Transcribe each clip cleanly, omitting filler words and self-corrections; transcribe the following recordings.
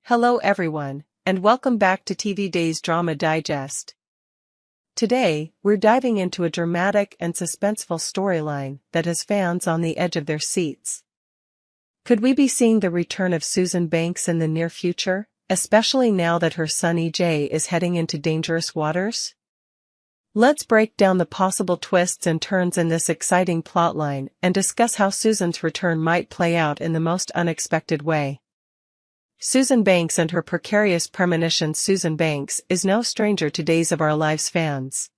Hello everyone, and welcome back to TV Days Drama Digest. Today, we're diving into a dramatic and suspenseful storyline that has fans on the edge of their seats. Could we be seeing the return of Susan Banks in the near future, especially now that her son EJ is heading into dangerous waters? Let's break down the possible twists and turns in this exciting plotline and discuss how Susan's return might play out in the most unexpected way. Susan Banks and her precarious premonitions. Susan Banks is no stranger to Days of Our Lives fans.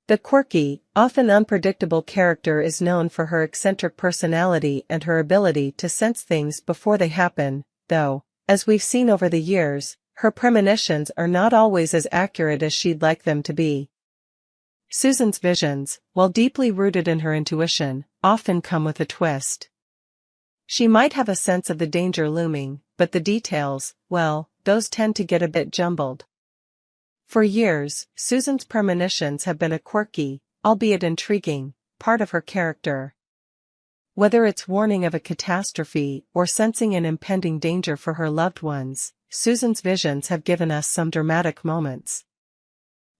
The quirky, often unpredictable character is known for her eccentric personality and her ability to sense things before they happen, though, as we've seen over the years, her premonitions are not always as accurate as she'd like them to be. Susan's visions, while deeply rooted in her intuition, often come with a twist. She might have a sense of the danger looming, but the details, well, those tend to get a bit jumbled. For years, Susan's premonitions have been a quirky, albeit intriguing, part of her character. Whether it's warning of a catastrophe or sensing an impending danger for her loved ones, Susan's visions have given us some dramatic moments.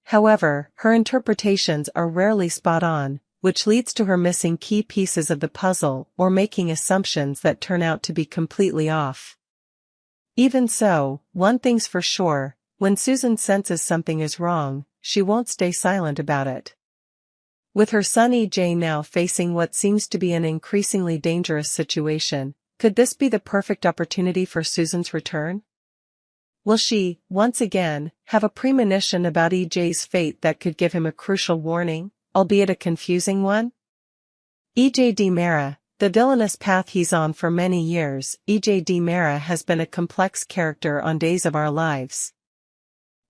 However, her interpretations are rarely spot on, which leads to her missing key pieces of the puzzle or making assumptions that turn out to be completely off. Even so, one thing's for sure, when Susan senses something is wrong, she won't stay silent about it. With her son EJ now facing what seems to be an increasingly dangerous situation, could this be the perfect opportunity for Susan's return? Will she, once again, have a premonition about EJ's fate that could give him a crucial warning, albeit a confusing one? EJ DiMera, the villainous path he's on for many years. EJ DiMera has been a complex character on Days of Our Lives.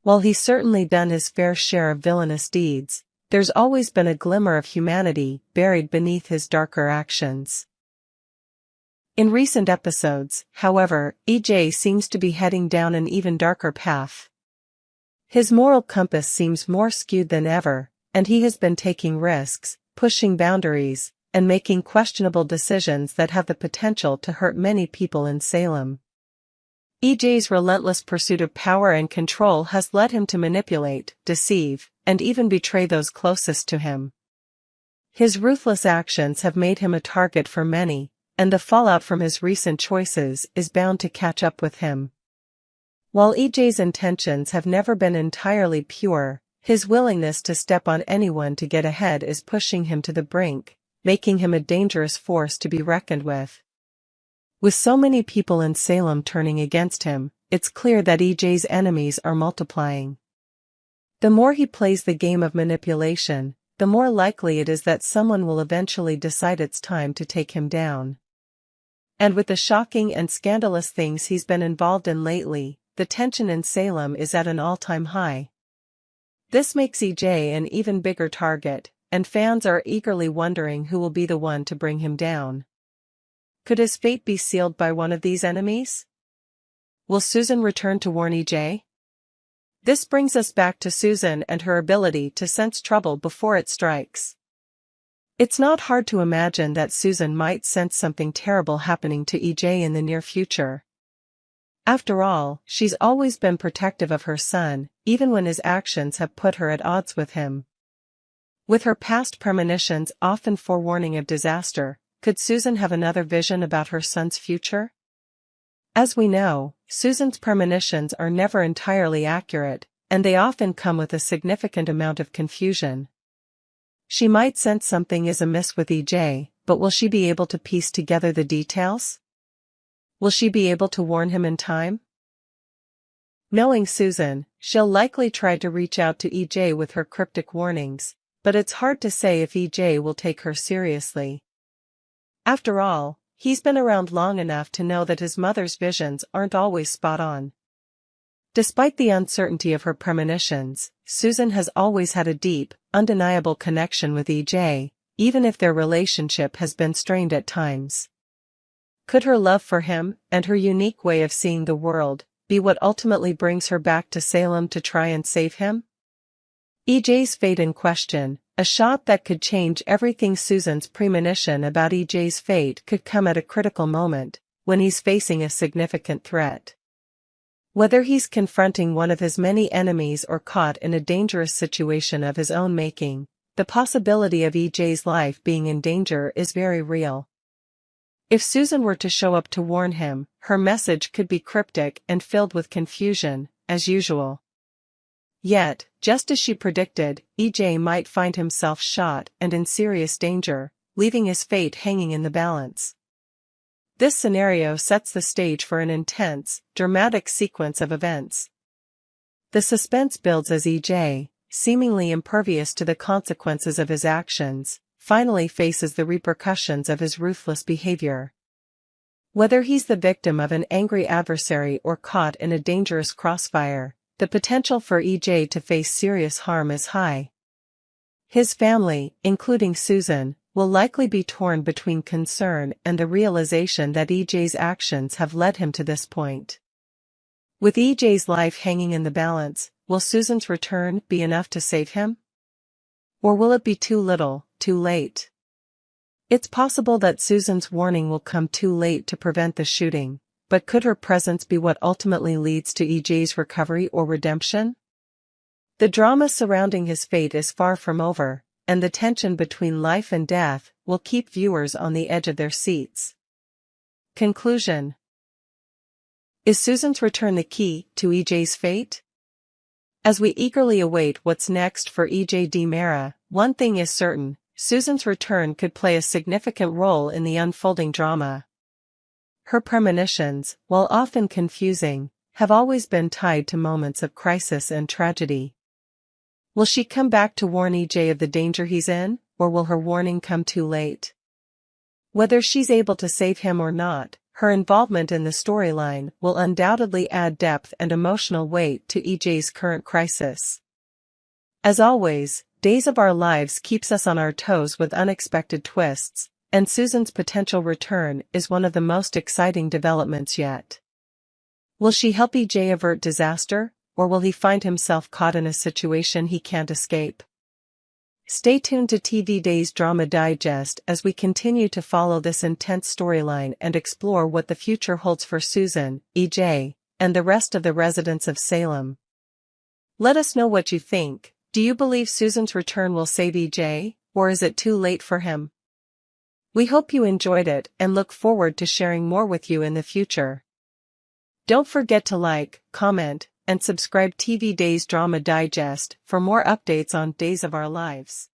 While he's certainly done his fair share of villainous deeds, there's always been a glimmer of humanity buried beneath his darker actions. In recent episodes, however, EJ seems to be heading down an even darker path. His moral compass seems more skewed than ever, and he has been taking risks, pushing boundaries, and making questionable decisions that have the potential to hurt many people in Salem. EJ's relentless pursuit of power and control has led him to manipulate, deceive, and even betray those closest to him. His ruthless actions have made him a target for many, and the fallout from his recent choices is bound to catch up with him. While EJ's intentions have never been entirely pure, his willingness to step on anyone to get ahead is pushing him to the brink, making him a dangerous force to be reckoned with. With so many people in Salem turning against him, it's clear that EJ's enemies are multiplying. The more he plays the game of manipulation, the more likely it is that someone will eventually decide it's time to take him down. And with the shocking and scandalous things he's been involved in lately, the tension in Salem is at an all-time high. This makes EJ an even bigger target, and fans are eagerly wondering who will be the one to bring him down. Could his fate be sealed by one of these enemies? Will Susan return to warn EJ? This brings us back to Susan and her ability to sense trouble before it strikes. It's not hard to imagine that Susan might sense something terrible happening to EJ in the near future. After all, she's always been protective of her son, even when his actions have put her at odds with him. With her past premonitions often forewarning of disaster, could Susan have another vision about her son's future? As we know, Susan's premonitions are never entirely accurate, and they often come with a significant amount of confusion. She might sense something is amiss with EJ, but will she be able to piece together the details? Will she be able to warn him in time? Knowing Susan, she'll likely try to reach out to EJ with her cryptic warnings, but it's hard to say if EJ will take her seriously. After all, he's been around long enough to know that his mother's visions aren't always spot on. Despite the uncertainty of her premonitions, Susan has always had a deep, undeniable connection with EJ, even if their relationship has been strained at times. Could her love for him, and her unique way of seeing the world, be what ultimately brings her back to Salem to try and save him? EJ's fate in question, a shot that could change everything. Susan's premonition about EJ's fate could come at a critical moment, when he's facing a significant threat. Whether he's confronting one of his many enemies or caught in a dangerous situation of his own making, the possibility of EJ's life being in danger is very real. If Susan were to show up to warn him, her message could be cryptic and filled with confusion, as usual. Yet, just as she predicted, EJ might find himself shot and in serious danger, leaving his fate hanging in the balance. This scenario sets the stage for an intense, dramatic sequence of events. The suspense builds as EJ, seemingly impervious to the consequences of his actions, finally faces the repercussions of his ruthless behavior. Whether he's the victim of an angry adversary or caught in a dangerous crossfire, the potential for EJ to face serious harm is high. His family, including Susan, will likely be torn between concern and the realization that EJ's actions have led him to this point. With EJ's life hanging in the balance, will Susan's return be enough to save him? Or will it be too little, too late? It's possible that Susan's warning will come too late to prevent the shooting, but could her presence be what ultimately leads to EJ's recovery or redemption? The drama surrounding his fate is far from over, and the tension between life and death will keep viewers on the edge of their seats. Conclusion. Is Susan's return the key to EJ's fate? As we eagerly await what's next for EJ DiMera, one thing is certain: Susan's return could play a significant role in the unfolding drama. Her premonitions, while often confusing, have always been tied to moments of crisis and tragedy. Will she come back to warn EJ of the danger he's in, or will her warning come too late? Whether she's able to save him or not, her involvement in the storyline will undoubtedly add depth and emotional weight to EJ's current crisis. As always, Days of Our Lives keeps us on our toes with unexpected twists, and Susan's potential return is one of the most exciting developments yet. Will she help EJ avert disaster, or will he find himself caught in a situation he can't escape? Stay tuned to TV Days Drama Digest as we continue to follow this intense storyline and explore what the future holds for Susan, EJ, and the rest of the residents of Salem. Let us know what you think. Do you believe Susan's return will save EJ, or is it too late for him? We hope you enjoyed it and look forward to sharing more with you in the future. Don't forget to like, comment, and subscribe TV Days Drama Digest for more updates on Days of Our Lives.